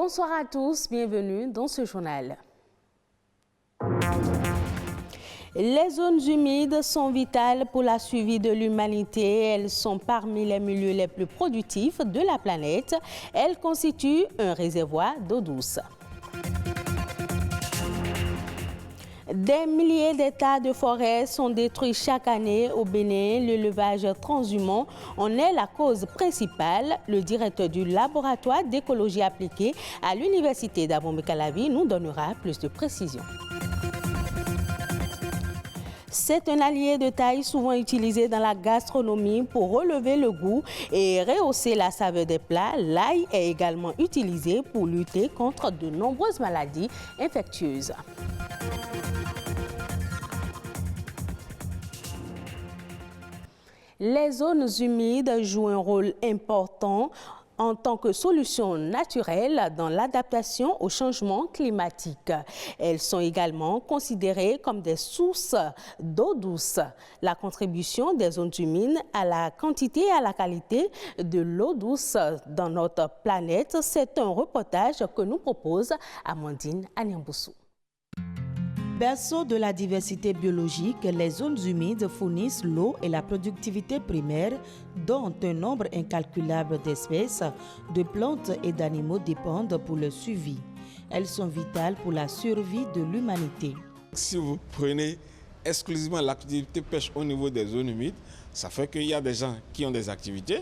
Bonsoir à tous, bienvenue dans ce journal. Les zones humides sont vitales pour la survie de l'humanité. Elles sont parmi les milieux les plus productifs de la planète. Elles constituent un réservoir d'eau douce. Des milliers d'hectares de forêts sont détruits chaque année au Bénin. L'élevage transhumant en est la cause principale. Le directeur du laboratoire d'écologie appliquée à l'université d'Abomey-Calavi nous donnera plus de précisions. C'est un allié de taille souvent utilisé dans la gastronomie pour relever le goût et rehausser la saveur des plats. L'ail est également utilisé pour lutter contre de nombreuses maladies infectieuses. Les zones humides jouent un rôle important en tant que solution naturelle dans l'adaptation au changement climatique. Elles sont également considérées comme des sources d'eau douce. La contribution des zones humides à la quantité et à la qualité de l'eau douce dans notre planète, c'est un reportage que nous propose Amandine Anyamboussou. Berceau de la diversité biologique, les zones humides fournissent l'eau et la productivité primaire dont un nombre incalculable d'espèces, de plantes et d'animaux dépendent pour le suivi. Elles sont vitales pour la survie de l'humanité. Si vous prenez exclusivement l'activité pêche au niveau des zones humides, ça fait qu'il y a des gens qui ont des activités,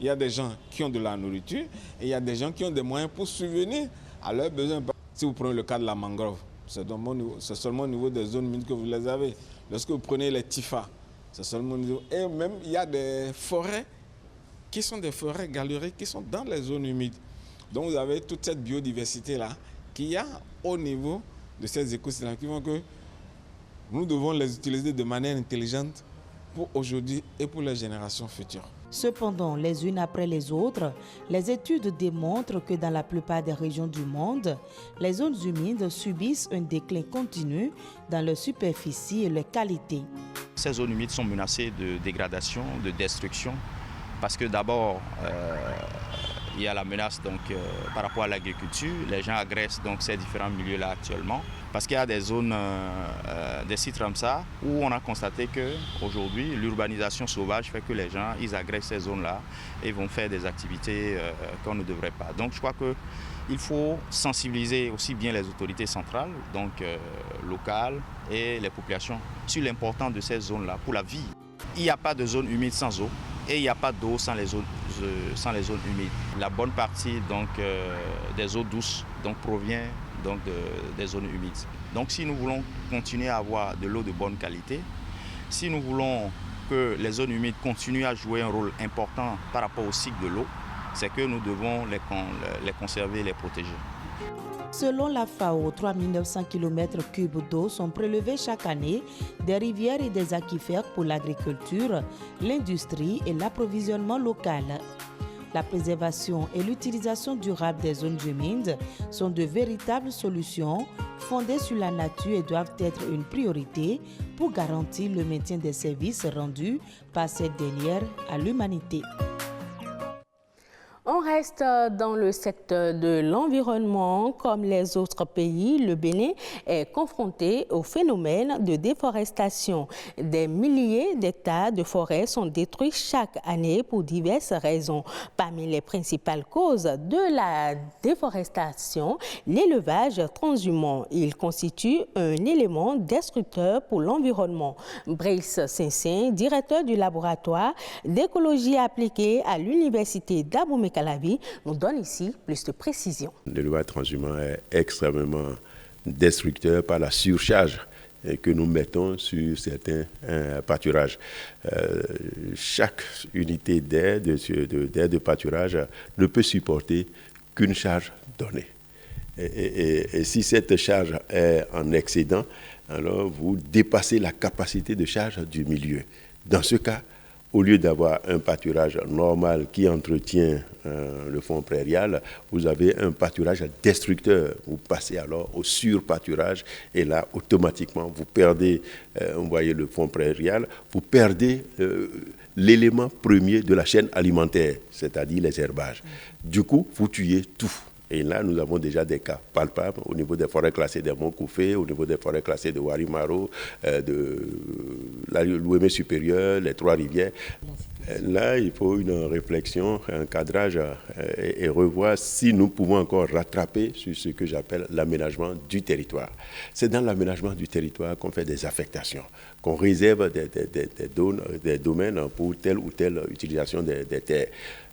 il y a des gens qui ont de la nourriture et il y a des gens qui ont des moyens pour subvenir à leurs besoins. Si vous prenez le cas de la mangrove, c'est seulement au niveau des zones humides que vous les avez. Lorsque vous prenez les tifas, c'est seulement au niveau... Et même, il y a des forêts qui sont des forêts galériques qui sont dans les zones humides. Donc, vous avez toute cette biodiversité-là qu'il y a au niveau de ces écosystèmes qui font que nous devons les utiliser de manière intelligente pour aujourd'hui et pour les générations futures. Cependant, les unes après les autres, les études démontrent que dans la plupart des régions du monde, les zones humides subissent un déclin continu dans leur superficie et leur qualité. Ces zones humides sont menacées de dégradation, de destruction, parce que d'abord, il y a la menace par rapport à l'agriculture. Les gens agressent donc ces différents milieux-là actuellement. Parce qu'il y a des zones, des sites comme ça, où on a constaté qu'aujourd'hui, l'urbanisation sauvage fait que les gens, ils agressent ces zones-là et vont faire des activités qu'on ne devrait pas. Donc je crois qu'il faut sensibiliser aussi bien les autorités centrales, donc locales, et les populations sur l'importance de ces zones-là pour la vie. Il n'y a pas de zone humide sans eau. Et il n'y a pas d'eau sans les zones humides. La bonne partie des eaux douces provient des zones humides. Donc si nous voulons continuer à avoir de l'eau de bonne qualité, si nous voulons que les zones humides continuent à jouer un rôle important par rapport au cycle de l'eau, c'est que nous devons les conserver et les protéger. Selon la FAO, 3900 km3 d'eau sont prélevés chaque année des rivières et des aquifères pour l'agriculture, l'industrie et l'approvisionnement local. La préservation et l'utilisation durable des zones humides sont de véritables solutions fondées sur la nature et doivent être une priorité pour garantir le maintien des services rendus par cette dernière à l'humanité. On reste dans le secteur de l'environnement. Comme les autres pays, le Bénin est confronté au phénomène de déforestation. Des milliers d'hectares de forêts sont détruits chaque année pour diverses raisons. Parmi les principales causes de la déforestation, l'élevage transhumant. Il constitue un élément destructeur pour l'environnement. Brice Saint-Saint, directeur du laboratoire d'écologie appliquée à l'université d'Abomey-Calavi, nous donne ici plus de précisions. L'élevage transhumant est extrêmement destructeur par la surcharge que nous mettons sur certains pâturages. Chaque unité d'aire de pâturage ne peut supporter qu'une charge donnée. Et si cette charge est en excédent, alors vous dépassez la capacité de charge du milieu. Dans ce cas, au lieu d'avoir un pâturage normal qui entretient le fond prairial, vous avez un pâturage destructeur. Vous passez alors au surpâturage et là, automatiquement, vous perdez, vous voyez le fond prairial, vous perdez l'élément premier de la chaîne alimentaire, c'est-à-dire les herbages. Du coup, vous tuez tout. Et là, nous avons déjà des cas palpables au niveau des forêts classées des Monts Koufé, au niveau des forêts classées de Warimaro, de l'Ouémé supérieur, les Trois-Rivières. Là, il faut une réflexion, un cadrage et revoir si nous pouvons encore rattraper sur ce que j'appelle l'aménagement du territoire. C'est dans l'aménagement du territoire qu'on fait des affectations, qu'on réserve des domaines pour telle ou telle utilisation des terres.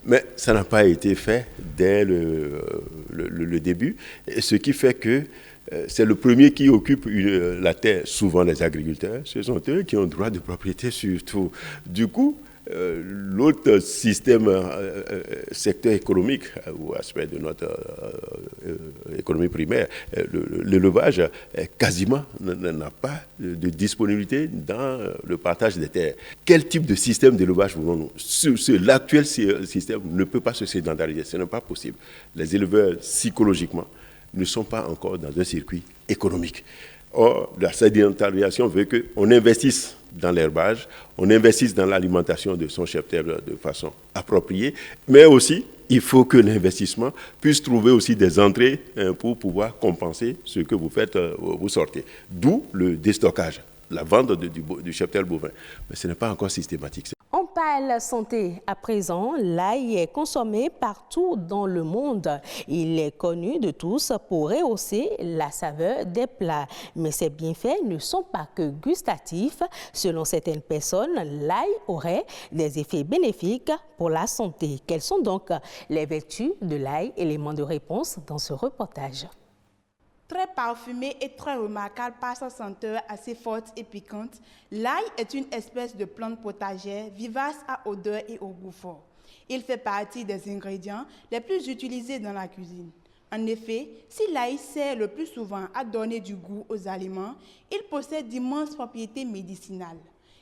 Mais ça n'a pas été fait dès le début, et ce qui fait que c'est le premier qui occupe la terre, souvent les agriculteurs. Ce sont eux qui ont droit de propriété sur tout. Du coup, l'autre système, secteur économique ou aspect de notre économie primaire, l'élevage, quasiment n'a pas de disponibilité dans le partage des terres. Quel type de système d'élevage voulons-nous? L'actuel système ne peut pas se sédentariser, ce n'est pas possible. Les éleveurs, psychologiquement, ne sont pas encore dans un circuit économique. Or, la sédentarisation veut qu'on investisse dans l'herbage, on investisse dans l'alimentation de son cheptel de façon appropriée, mais aussi, il faut que l'investissement puisse trouver aussi des entrées pour pouvoir compenser ce que vous faites, vous sortez. D'où le déstockage, la vente du cheptel bovin. Mais ce n'est pas encore systématique. On parle santé à présent. L'ail est consommé partout dans le monde. Il est connu de tous pour rehausser la saveur des plats. Mais ses bienfaits ne sont pas que gustatifs. Selon certaines personnes, l'ail aurait des effets bénéfiques pour la santé. Quelles sont donc les vertus de l'ail? Élément de réponse dans ce reportage. Très parfumé et très remarquable par sa senteur assez forte et piquante, l'ail est une espèce de plante potagère vivace à odeur et au goût fort. Il fait partie des ingrédients les plus utilisés dans la cuisine. En effet, si l'ail sert le plus souvent à donner du goût aux aliments, il possède d'immenses propriétés médicinales.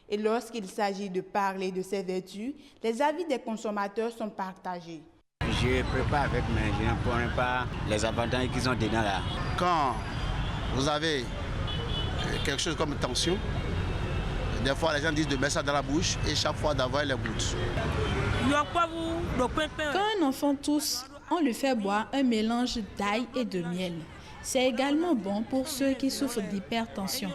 Et lorsqu'il s'agit de parler de ses vertus, les avis des consommateurs sont partagés. Je prépare avec, mais je ne connais pas les avantages qu'ils ont dedans là. Quand vous avez quelque chose comme tension, des fois les gens disent de mettre ça dans la bouche et chaque fois d'avoir les gouttes. Quand un enfant tousse, on lui fait boire un mélange d'ail et de miel. C'est également bon pour ceux qui souffrent d'hypertension.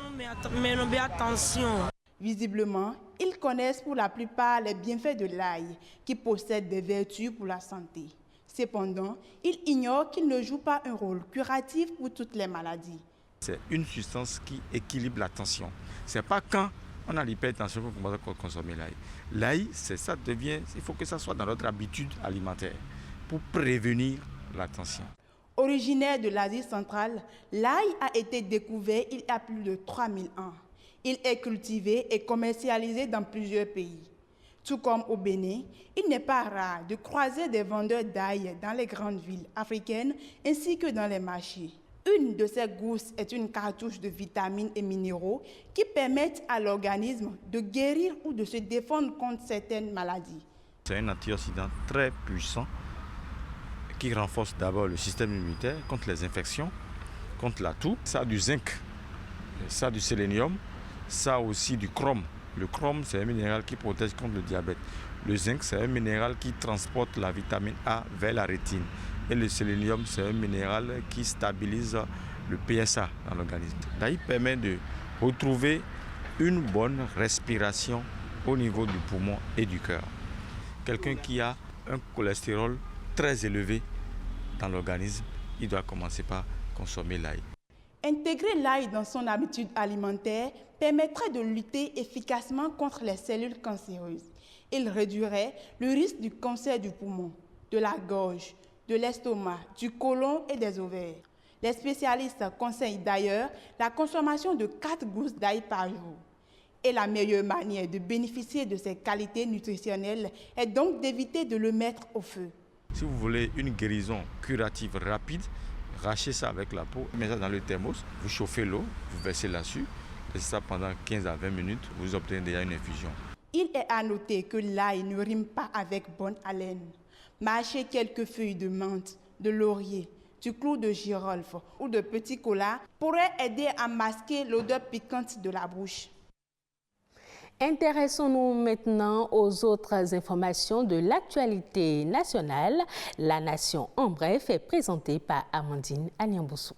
Visiblement, ils connaissent pour la plupart les bienfaits de l'ail, qui possède des vertus pour la santé. Cependant, ils ignorent qu'il ne joue pas un rôle curatif pour toutes les maladies. C'est une substance qui équilibre la tension. Ce n'est pas quand on a l'hypertension qu'on commence à consommer l'ail. L'ail, il faut que ça soit dans notre habitude alimentaire pour prévenir la tension. Originaire de l'Asie centrale, l'ail a été découvert il y a plus de 3000 ans. Il est cultivé et commercialisé dans plusieurs pays. Tout comme au Bénin, il n'est pas rare de croiser des vendeurs d'ail dans les grandes villes africaines ainsi que dans les marchés. Une de ces gousses est une cartouche de vitamines et minéraux qui permettent à l'organisme de guérir ou de se défendre contre certaines maladies. C'est un antioxydant très puissant qui renforce d'abord le système immunitaire contre les infections, contre la toux. Ça a du zinc, ça a du sélénium, ça a aussi du chrome. Le chrome, c'est un minéral qui protège contre le diabète. Le zinc, c'est un minéral qui transporte la vitamine A vers la rétine. Et le sélénium, c'est un minéral qui stabilise le PSA dans l'organisme. L'ail permet de retrouver une bonne respiration au niveau du poumon et du cœur. Quelqu'un qui a un cholestérol très élevé dans l'organisme, il doit commencer par consommer l'ail. Intégrer l'ail dans son habitude alimentaire permettrait de lutter efficacement contre les cellules cancéreuses. Il réduirait le risque du cancer du poumon, de la gorge, de l'estomac, du côlon et des ovaires. Les spécialistes conseillent d'ailleurs la consommation de 4 gousses d'ail par jour. Et la meilleure manière de bénéficier de ses qualités nutritionnelles est donc d'éviter de le mettre au feu. Si vous voulez une guérison curative rapide, rachez ça avec la peau, mettez ça dans le thermos, vous chauffez l'eau, vous versez là-dessus, laissez ça pendant 15 à 20 minutes, vous obtenez déjà une infusion. Il est à noter que l'ail ne rime pas avec bonne haleine. Mâcher quelques feuilles de menthe, de laurier, du clou de girofle ou de petit cola pourrait aider à masquer l'odeur piquante de la bouche. Intéressons-nous maintenant aux autres informations de l'actualité nationale. La Nation en bref est présentée par Amandine Agnamboussou.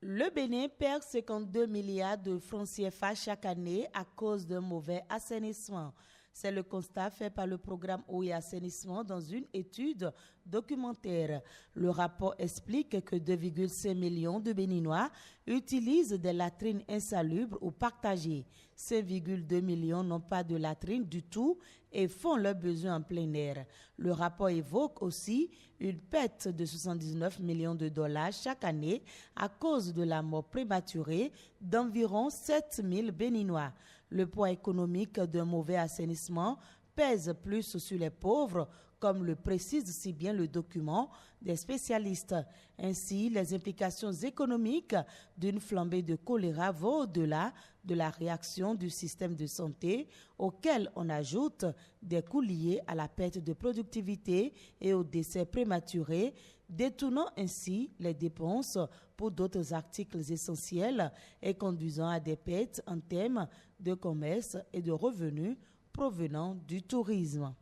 Le Bénin perd 52 milliards de francs CFA chaque année à cause d'un mauvais assainissement. C'est le constat fait par le programme Eau et Assainissement dans une étude documentaire. Le rapport explique que 2,5 millions de Béninois utilisent des latrines insalubres ou partagées. 5,2 millions n'ont pas de latrine du tout et font leurs besoins en plein air. Le rapport évoque aussi une perte de 79 millions de dollars chaque année à cause de la mort prématurée d'environ 7 000 Béninois. Le poids économique d'un mauvais assainissement pèse plus sur les pauvres, comme le précise si bien le document des spécialistes. Ainsi, les implications économiques d'une flambée de choléra vont au-delà de la réaction du système de santé, auquel on ajoute des coûts liés à la perte de productivité et au décès prématuré, détournant ainsi les dépenses pour d'autres articles essentiels et conduisant à des pertes en termes de commerce et de revenus provenant du tourisme.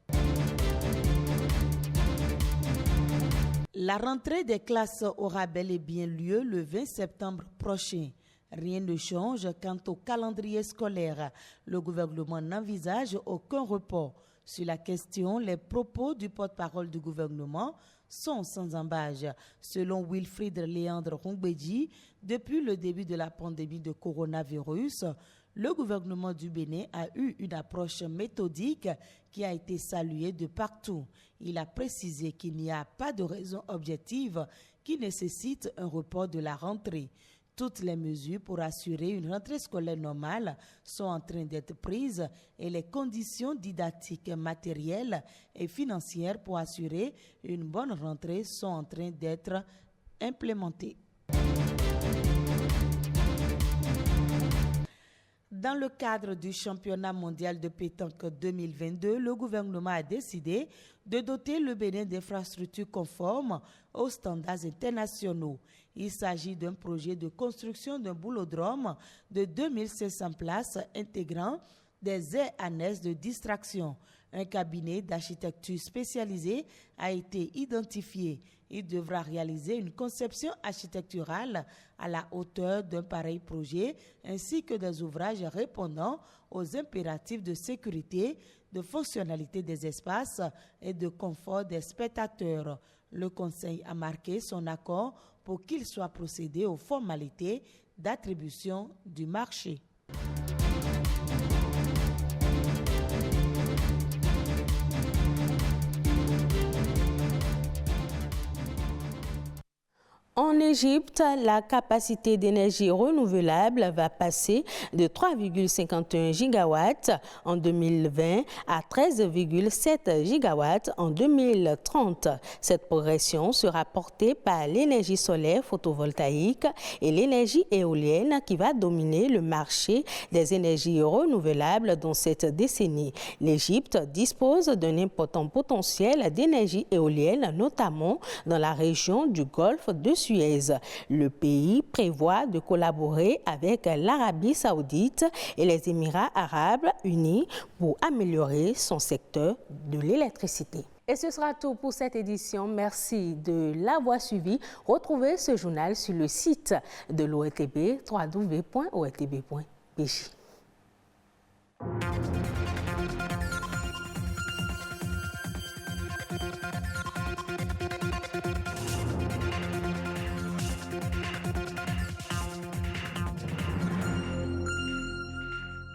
La rentrée des classes aura bel et bien lieu le 20 septembre prochain. Rien ne change quant au calendrier scolaire. Le gouvernement n'envisage aucun report. Sur la question, les propos du porte-parole du gouvernement sont sans embâche. Selon Wilfried Léandre Rongbedji, depuis le début de la pandémie de coronavirus, le gouvernement du Bénin a eu une approche méthodique qui a été saluée de partout. Il a précisé qu'il n'y a pas de raison objective qui nécessite un report de la rentrée. Toutes les mesures pour assurer une rentrée scolaire normale sont en train d'être prises et les conditions didactiques, matérielles et financières pour assurer une bonne rentrée sont en train d'être implémentées. Dans le cadre du championnat mondial de pétanque 2022, le gouvernement a décidé de doter le Bénin d'infrastructures conformes aux standards internationaux. Il s'agit d'un projet de construction d'un boulodrome de 2500 places intégrant des aires annexes de distraction. Un cabinet d'architecture spécialisé a été identifié. Il devra réaliser une conception architecturale à la hauteur d'un pareil projet, ainsi que des ouvrages répondant aux impératifs de sécurité, de fonctionnalité des espaces et de confort des spectateurs. Le Conseil a marqué son accord pour qu'il soit procédé aux formalités d'attribution du marché. En Égypte, la capacité d'énergie renouvelable va passer de 3,51 gigawatts en 2020 à 13,7 gigawatts en 2030. Cette progression sera portée par l'énergie solaire photovoltaïque et l'énergie éolienne qui va dominer le marché des énergies renouvelables dans cette décennie. L'Égypte dispose d'un important potentiel d'énergie éolienne, notamment dans la région du Golfe de Suez. Le pays prévoit de collaborer avec l'Arabie saoudite et les Émirats arabes unis pour améliorer son secteur de l'électricité. Et ce sera tout pour cette édition. Merci de l'avoir suivi. Retrouvez ce journal sur le site de l'ORTB, www.ortb.pj.